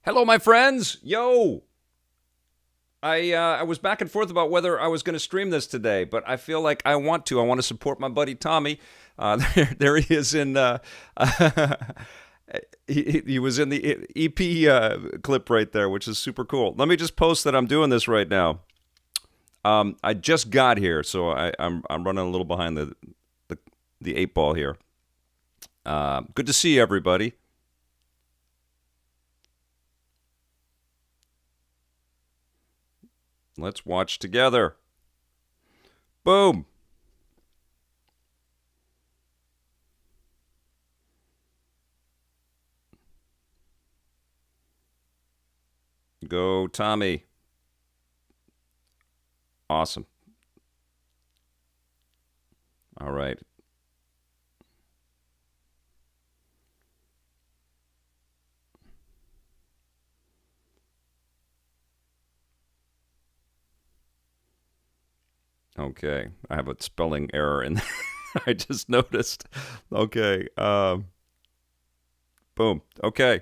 Hello, my friends. Yo. I was back and forth about whether I was going to stream this today, but I feel like I want to. I want to support my buddy Tommy. There he is in. He was in the EP clip right there, which is super cool. Let me just post that I'm doing this right now. I just got here, so I'm running a little behind the eight ball here. Good to see everybody. Let's watch together. Boom. Go, Tommy. Awesome. All right. Okay, I have a spelling error in there. I just noticed. Okay. Boom. Okay.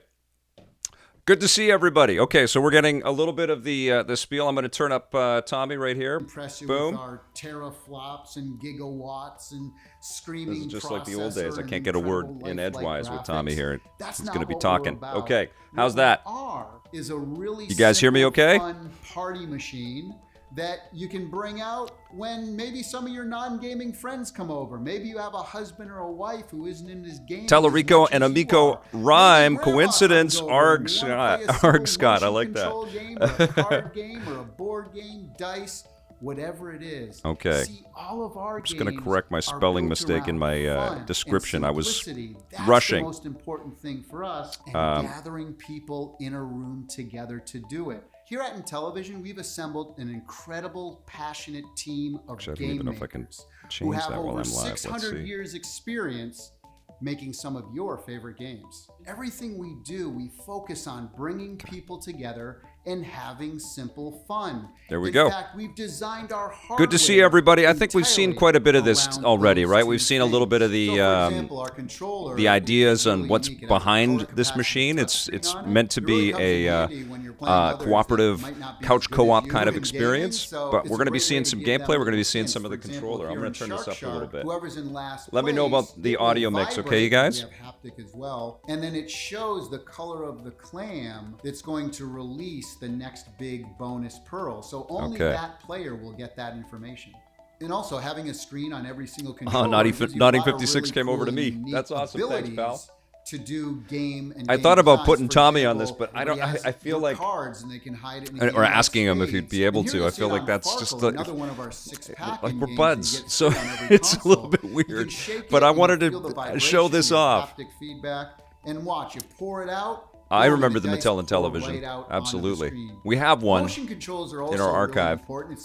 Good to see everybody. Okay, so we're getting a little bit of the spiel. I'm going to turn up Tommy right here. Impress you Boom. with our teraflops and gigawatts and screaming. This is just like the old days. I can't get a word in edgewise with Tommy here. He's going to be talking. Okay, how's that? Is a really you guys hear me okay? Fun party machine that you can bring out when maybe some of your non-gaming friends come over. Maybe you have a husband or a wife who isn't in his game. Tellerico and Amico rhyme. Coincidence. Arg Scott. I like that. Game or a card game or a board game, dice, whatever it is. Okay. See, all of our I'm just going to correct my spelling mistake in my description. I was rushing. That's the most important thing for us, and gathering people in a room together to do it. Here at Intellivision, we've assembled an incredible, passionate team of game makers who have over 600 years experience making some of your favorite games. Everything we do, we focus on bringing people together and having simple fun. There we go. In fact, we've designed our hardware. Good to see everybody. I think we've seen quite a bit of this already, right? We've seen a little bit of the the ideas on what's behind this machine. It's meant to be a cooperative couch co-op kind of experience, but we're going to be seeing some gameplay. We're going to be seeing some of the controller. I'm going to turn this up a little bit. Let me know about the audio mix, okay, you guys? Haptic as well, and then it shows the color of the clam that's going to release the next big bonus pearl. So only that player will get that information. And also having a screen on every single controller. Oh, Naughty 56 came over to me. That's awesome. Thanks, pal. To do game and I thought about putting Tommy on this, but I don't. I feel like cards and they can hide it. Or asking him if he'd be able to. I feel like that's just like we're buds, so it's a little bit weird. But I wanted to show this off. Feedback and watch you pour it out. I remember the Mattel Intellivision. Absolutely. We have one in our archive.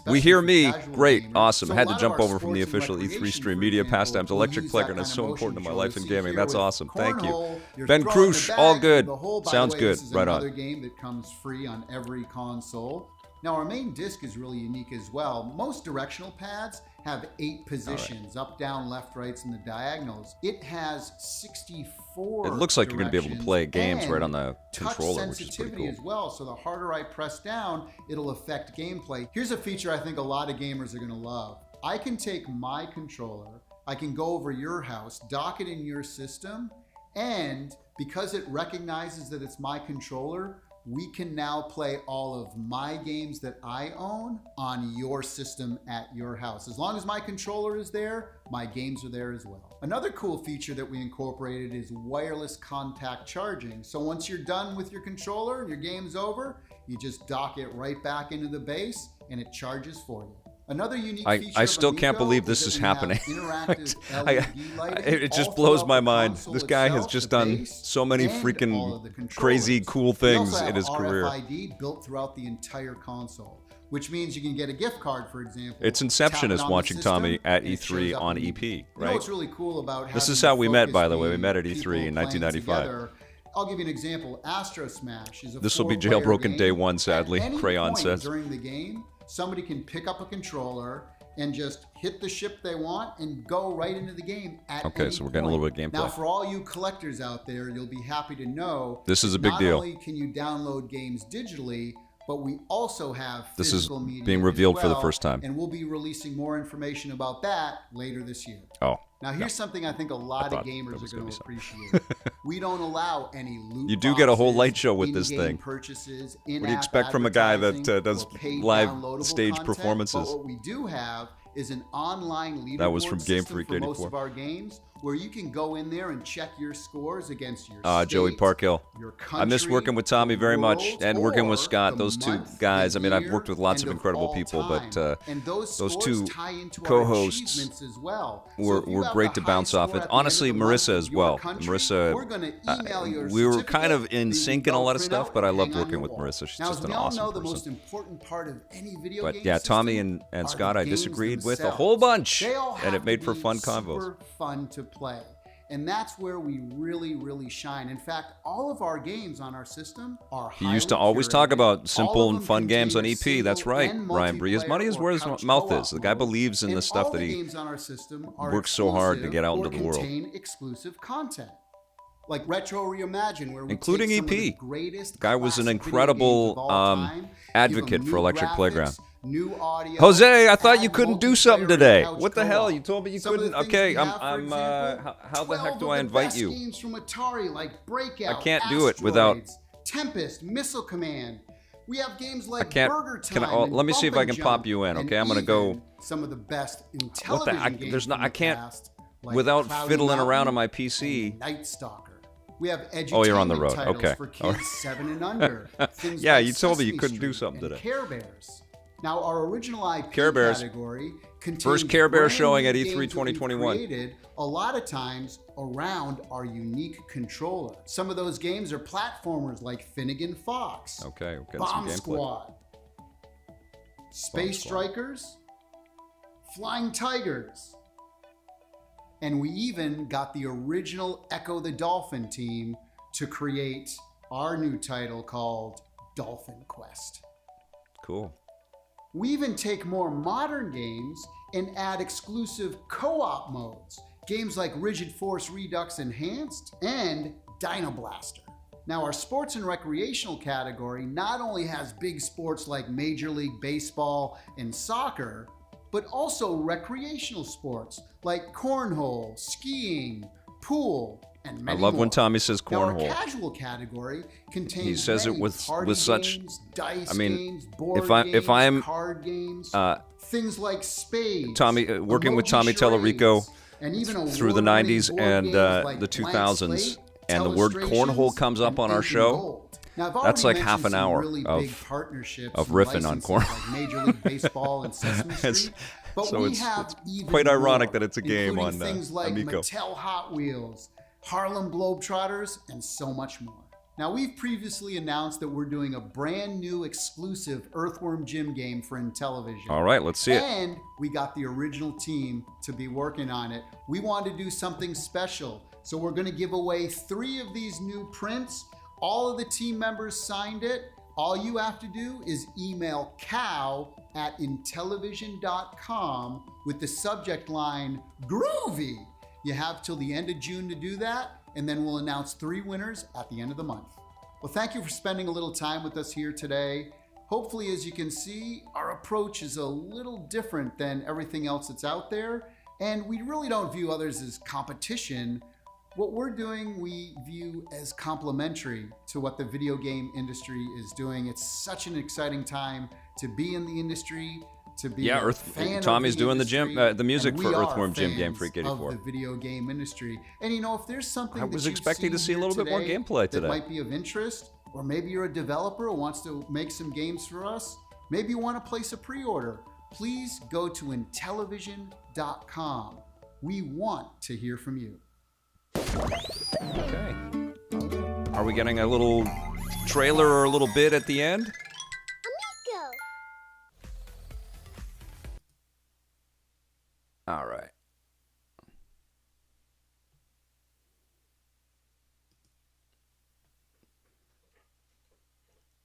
We hear me. Great. Awesome. I had to jump over from the official E3 stream media pastimes. Electric Pleasure, and it's so important to my life in gaming. That's awesome. Thank you. Ben Krush, all good. Sounds good. Right on. Another game that comes free on every console. Now, our main disc is really unique as well. Most directional pads have 8 positions, up, down, left, rights, and the diagonals. It has 64. It looks like you're going to be able to play games right on the controller, which is pretty cool. As well, so the harder I press down, it'll affect gameplay. Here's a feature I think a lot of gamers are going to love. I can take my controller, I can go over your house, dock it in your system, and because it recognizes that it's my controller, we can now play all of my games that I own on your system at your house. As long as my controller is there, my games are there as well. Another cool feature that we incorporated is wireless contact charging. So once you're done with your controller and your game's over, you just dock it right back into the base and it charges for you. Another unique feature I still can't believe this is happening. It just blows my mind. This guy has just done so many freaking crazy cool things in his career. RFID built throughout the entire console, which means you can get a gift card, for example. It's Inception is watching Tommy at E3 on EP, right? You know what's really cool about this is how we met, by the way. We met at E3 in 1995. I'll give you an example. Astro Smash is a This will be jailbroken day one, sadly. Crayon says. During the game, somebody can pick up a controller and just hit the ship they want and go right into the game at any Okay, so we're getting a little bit of gameplay. Now, for all you collectors out there, you'll be happy to know this is a big deal. Not only can you download games digitally, but we also have this physical is media being revealed for the first time. And we'll be releasing more information about that later this year. Oh. Now, here's something I think a lot of gamers are going to appreciate. We don't allow any loot You do get a whole boxes, light show with this in-game thing. Purchases, What do you expect from a guy that does or paid live downloadable stage content, performances? But what we do have is an online leaderboard That was from Game system Freak for most 84. of our games, where you can go in there and check your scores against your Joey state, Parkhill. your country, I miss working with Tommy very much, world, and working with or Scott. the Those two month, guys. the I mean, I've year, worked with lots and of incredible all people, time. but And those those scores two tie into our co-hosts achievements as well. So were if you have great the to high bounce off score it. at the end Honestly, of the month Marissa in as your well. country, Marissa, we're gonna email your we were kind of certificate in that you sync can in a go lot of print stuff, out but I and loved hang on working your with wall. Marissa. She's Now, just as an we all awesome know, the person. most important part of any video But game yeah, Tommy system and are Scott, the I games disagreed with a themselves. whole bunch, They all and have it made to for be fun convos. super fun to play. And that's where we really, really shine. In fact, all of our games on our system are He used to always talk about simple and fun games on EP. That's right, Ryan Bree. His money is where his mouth is. The guy believes in the stuff that he works so hard to get out into the world. Exclusive content. Like Retro Reimagine, where we Including take some of the EP. greatest Guy was an classic video incredible games of all time, advocate give 'em for new Electric graphics, Playground. new audio, Jose, I thought you add couldn't do multiplayer something and today. couch What the hell? co-op. You told me you Some of the couldn't. things Okay, we have, for example, how the heck 12 do of I the invite best you? games from Atari, like Breakout, I can't do it without. Asteroids, Tempest, Missile Command. We have games like I can't. Burger Time. And let me see if Bump I and can pop Jump, you in. and Okay, I'm gonna even go. some of the best Intellivision What the? games There's not. from I the can't. past, like Without Cloudy fiddling Mountain around on my and PC. Night Stalker. We have edutainment Oh, you're on the road. titles Okay. for kids All right. 7 and under. Things Yeah, like you told me you Sesame couldn't do Street something and today. Care Bears. Now, our original IP Care Bears. category contains First Care Bear brand showing new at E3 games that we've 2021. created a lot of times around our unique controller. Some of those games are platformers like Finnegan Fox, Okay, we're getting Bomb some gameplay. Squad, Space Squad. Strikers, Flying Tigers, and we even got the original Echo the Dolphin team to create our new title called Dolphin Quest. Cool. We even take more modern games and add exclusive co-op modes. Games like Rigid Force Redux Enhanced and Dino Blaster. Now, our sports and recreational category not only has big sports like Major League Baseball and soccer, but also recreational sports like cornhole, skiing, pool, and I many love when more. Tommy says Now, our cornhole. casual category contains He says it many with party such. games, dice I mean, games, board if I'm games, card games, things like spades, Tommy, working with emoji Tommy Tellerico charades, and even through the award-winning 90s board and games like the Blank 2000s, Slate, and the word Telestrations, cornhole comes up and on our Ink and show, Gold. Now, I've that's already like half mentioned an some hour really of- big partnerships of and riffing on licenses cornhole. like Major League Baseball and Sesame It's- Street. But so we it's- have it's even quite ironic more, that it's a game including on, things like Amico. Mattel Hot Wheels, Harlem Globetrotters, and so much more. Now, we've previously announced that we're doing a brand new exclusive Earthworm Jim game for Intellivision. All right, let's see it. And we got the original team to be working on it. We wanted to do something special. So we're going to give away 3 of these new prints. All of the team members signed it. All you have to do is email cow@intellivision.com with the subject line groovy. You have till the end of June to do that, and then we'll announce 3 winners at the end of the month. Well, thank you for spending a little time with us here today. Hopefully, as you can see, our approach is a little different than everything else that's out there, and we really don't view others as competition. What we're doing, we view as complementary to what the video game industry is doing. It's such an exciting time to be in the industry, to be a fan Tommy's of the doing industry, the music and for we are Earthworm Jim Game fans Freak of 84. the video game industry. And you know, if there's something I that was you've expecting to seen see a here little bit more today gameplay today. that might be of interest, or maybe you're a developer who wants to make some games for us, maybe you want to place a pre-order, please go to Intellivision.com. We want to hear from you. Okay. Are we getting a little trailer or a little bit at the end? Amico! All right.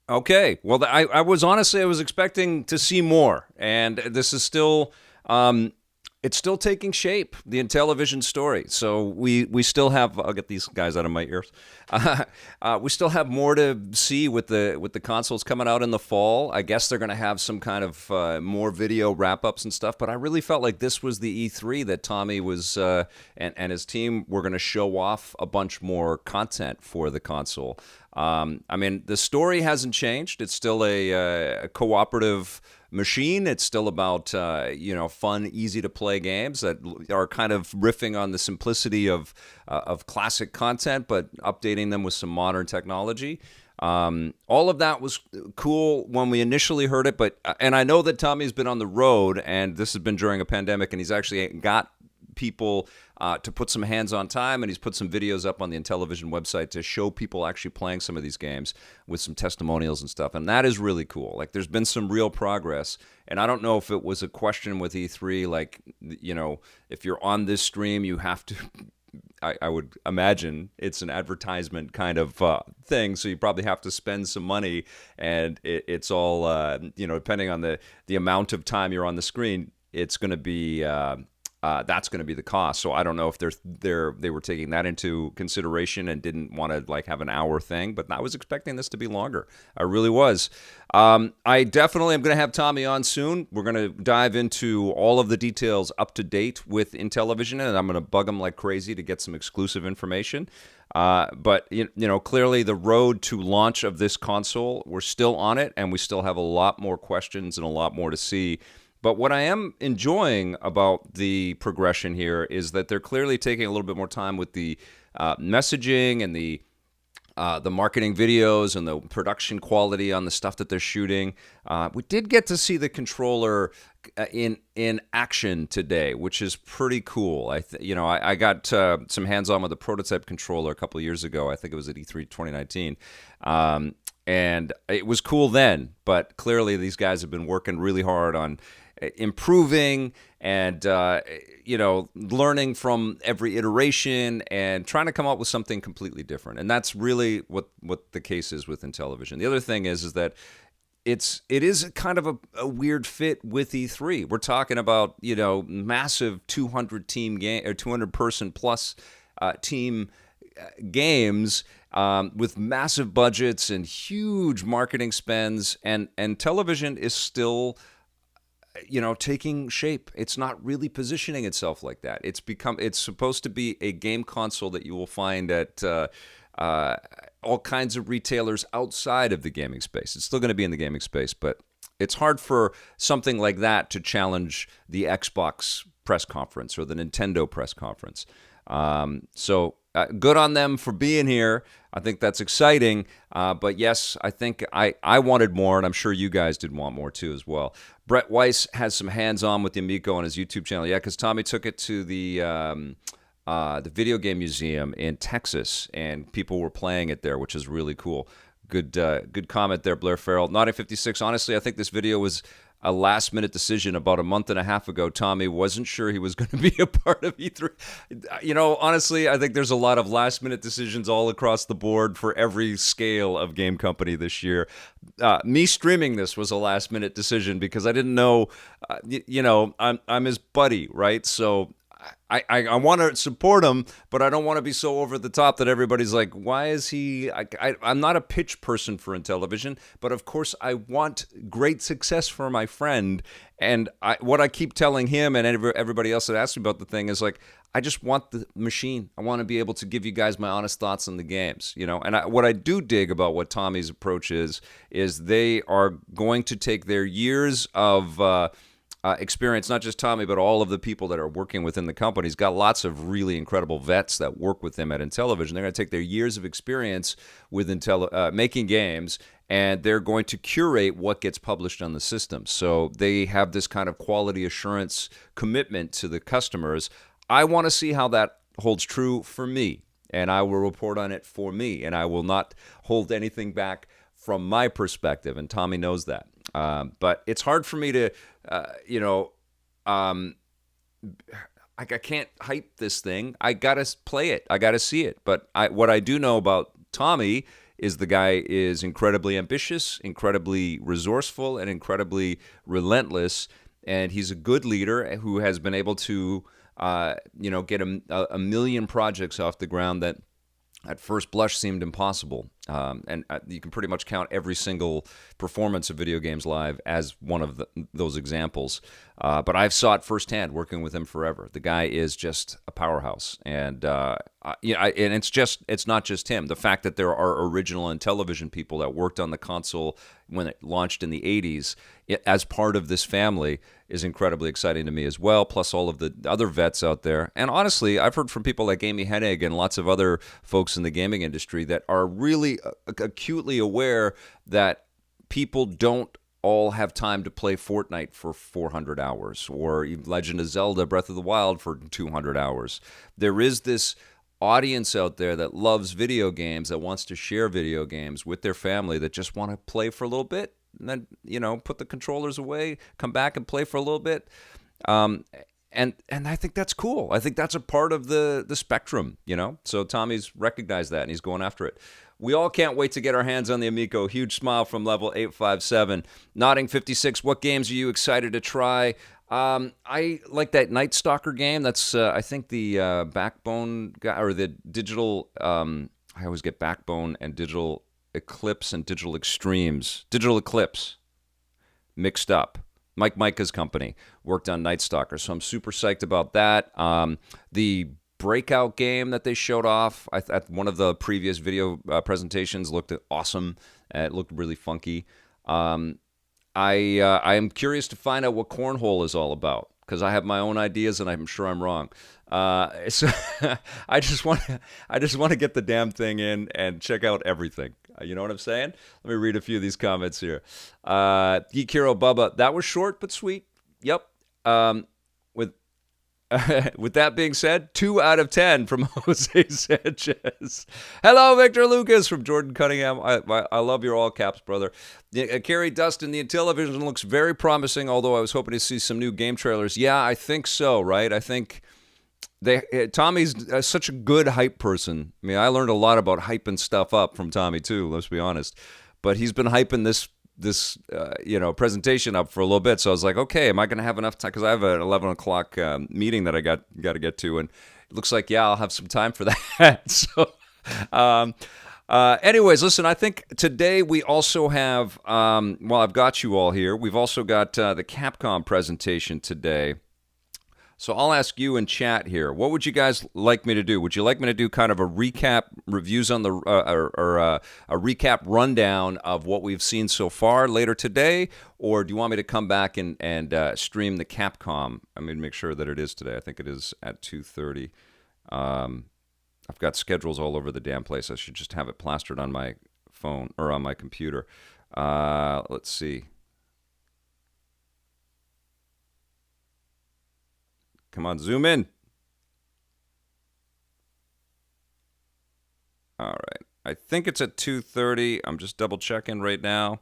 Okay. Well, I was honestly, I was expecting to see more, and this is still It's still taking shape, the Intellivision story. So we still have. I'll get these guys out of my ears. We still have more to see with the consoles coming out in the fall. I guess they're going to have some kind of more video wrap-ups and stuff. But I really felt like this was the E3 that Tommy was and his team were going to show off a bunch more content for the console. I mean, the story hasn't changed. It's still a cooperative machine. It's still about fun, easy to play games that are kind of riffing on the simplicity of classic content, but updating them with some modern technology. All of that was cool when we initially heard it, and I know that Tommy's been on the road, and this has been during a pandemic, and he's actually got people to put some hands-on time, and he's put some videos up on the Intellivision website to show people actually playing some of these games with some testimonials and stuff, and that is really cool. Like, there's been some real progress, and I don't know if it was a question with E3, like, if you're on this stream, you have to... I would imagine it's an advertisement kind of thing, so you probably have to spend some money, and it's all, depending on the amount of time you're on the screen, it's going to be... that's going to be the cost. So I don't know if they were taking that into consideration and didn't want to like have an hour thing, but I was expecting this to be longer. I really was. I definitely am going to have Tommy on soon. We're going to dive into all of the details up to date with Intellivision, and I'm going to bug him like crazy to get some exclusive information. But clearly the road to launch of this console, we're still on it, and we still have a lot more questions and a lot more to see. But what I am enjoying about the progression here is that they're clearly taking a little bit more time with the messaging and the marketing videos and the production quality on the stuff that they're shooting. We did get to see the controller in action today, which is pretty cool. I got some hands-on with a prototype controller a couple of years ago. I think it was at E3 2019. And it was cool then, but clearly these guys have been working really hard on improving and learning from every iteration and trying to come up with something completely different. And that's really what the case is with Intellivision. The other thing is that it is kind of a weird fit with E3. We're talking about massive 200 team game or 200 person plus team games with massive budgets and huge marketing spends, and Intellivision is still taking shape. It's not really positioning itself like that. It's supposed to be a game console that you will find at all kinds of retailers outside of the gaming space. It's still going to be in the gaming space, but it's hard for something like that to challenge the Xbox press conference or the Nintendo press conference. So good on them for being here. I think that's exciting. But yes, I think I wanted more, and I'm sure you guys did want more too as well. Brett Weiss has some hands-on with the Amico on his YouTube channel. Yeah, because Tommy took it to the video game museum in Texas, and people were playing it there, which is really cool. Good comment there, Blair Farrell. Naughty 56. Honestly, I think this video was a last-minute decision about a month and a half ago. Tommy wasn't sure he was going to be a part of E3. Honestly, I think there's a lot of last-minute decisions all across the board for every scale of game company this year. Me streaming this was a last-minute decision because I didn't know, I'm his buddy, right? So I want to support him, but I don't want to be so over the top that everybody's like, why is he... I'm not a pitch person for Intellivision, but of course I want great success for my friend. And what I keep telling him and everybody else that asks me about the thing is like, I just want the machine. I want to be able to give you guys my honest thoughts on the games, And what I do dig about what Tommy's approach is they are going to take their years of... experience, not just Tommy, but all of the people that are working within the company. He's got lots of really incredible vets that work with him at Intellivision. They're going to take their years of experience with making games, and they're going to curate what gets published on the system. So they have this kind of quality assurance commitment to the customers. I want to see how that holds true for me, and I will report on it for me, and I will not hold anything back from my perspective, and Tommy knows that. But it's hard for me to, I can't hype this thing. I gotta play it. I gotta see it. But what I do know about Tommy is the guy is incredibly ambitious, incredibly resourceful, and incredibly relentless. and he's a good leader who has been able to, get a million projects off the ground that at first blush seemed impossible. And you can pretty much count every single performance of Video Games Live as one of those examples. But I've saw it firsthand working with him forever. The guy is just a powerhouse. And and it's not just him. The fact that there are original Intellivision people that worked on the console when it launched in the 80s as part of this family is incredibly exciting to me as well, plus all of the other vets out there. And honestly, I've heard from people like Amy Hennig and lots of other folks in the gaming industry that are really acutely aware that people don't all have time to play Fortnite for 400 hours or Legend of Zelda Breath of the Wild for 200 hours. There is this audience out there that loves video games, that wants to share video games with their family, that just want to play for a little bit and then, put the controllers away, come back and play for a little bit. And I think that's cool. I think that's a part of the spectrum, So Tommy's recognized that, and he's going after it. We all can't wait to get our hands on the Amico. Huge smile from Level 857. Nodding 56, what games are you excited to try? I like that Night Stalker game. That's, I think, the Backbone guy, or the Digital, I always get Backbone and Digital Eclipse and Digital Extremes. Digital Eclipse mixed up. Mike Micah's company worked on Night Stalker, so I'm super psyched about that. The Breakout game that they showed off at one of the previous video presentations looked awesome. It looked really funky. I am curious to find out what Cornhole is all about, because I have my own ideas and I'm sure I'm wrong. So I just want to get the damn thing in and check out everything. You know what I'm saying? Let me read a few of these comments here. Geek Hero Bubba, that was short but sweet. Yep. With that being said, 2 out of 10 from Jose Sanchez. Hello, Victor Lucas from Jordan Cunningham. I love your all caps, brother. Kerry Dustin, the Intellivision looks very promising, although I was hoping to see some new game trailers. Yeah, I think so, right? I think Tommy's such a good hype person. I mean, I learned a lot about hyping stuff up from Tommy, too, let's be honest. But he's been hyping this presentation up for a little bit. So I was like, okay, am I going to have enough time? Because I have an 11 o'clock meeting that I got to get to, and it looks like, yeah, I'll have some time for that. So, anyways, listen, I think today we also have, I've got you all here, we've also got the Capcom presentation today. So I'll ask you in chat here, what would you guys like me to do? Would you like me to do kind of a recap, reviews on the, a recap rundown of what we've seen so far later today? Or do you want me to come back and stream the Capcom? I'm going to make sure that it is today. I think it is at 2:30. I've got schedules all over the damn place. I should just have it plastered on my phone or on my computer. Let's see. Come on, zoom in. All right. I think it's at 2:30. I'm just double checking right now.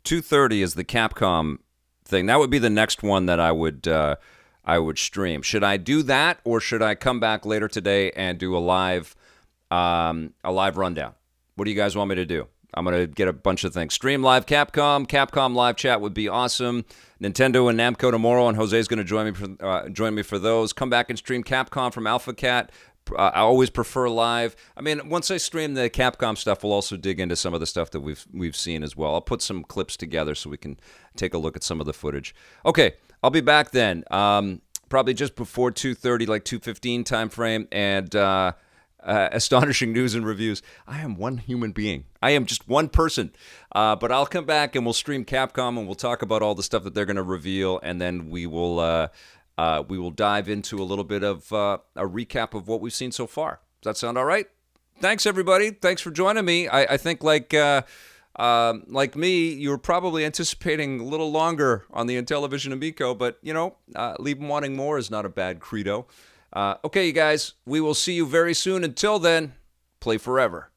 2:30 is the Capcom thing. That would be the next one that I would stream. Should I do that, or should I come back later today and do a live rundown? What do you guys want me to do? I'm going to get a bunch of things. Stream live Capcom live chat would be awesome. Nintendo and Namco tomorrow, and Jose's going to join me for those. Come back and stream Capcom from Alpha Cat. I always prefer live. I mean, once I stream the Capcom stuff, we'll also dig into some of the stuff that we've seen as well. I'll put some clips together so we can take a look at some of the footage. Okay, I'll be back then. Probably just before 2:30, like 2:15 time frame, and astonishing news and reviews. I am one human being. I am just one person. But I'll come back and we'll stream Capcom and we'll talk about all the stuff that they're going to reveal, and then we will dive into a little bit of a recap of what we've seen so far. Does that sound all right? Thanks, everybody. Thanks for joining me. I think like me, you were probably anticipating a little longer on the Intellivision Amico, but leave them wanting more is not a bad credo. Okay, you guys, we will see you very soon. Until then, play forever.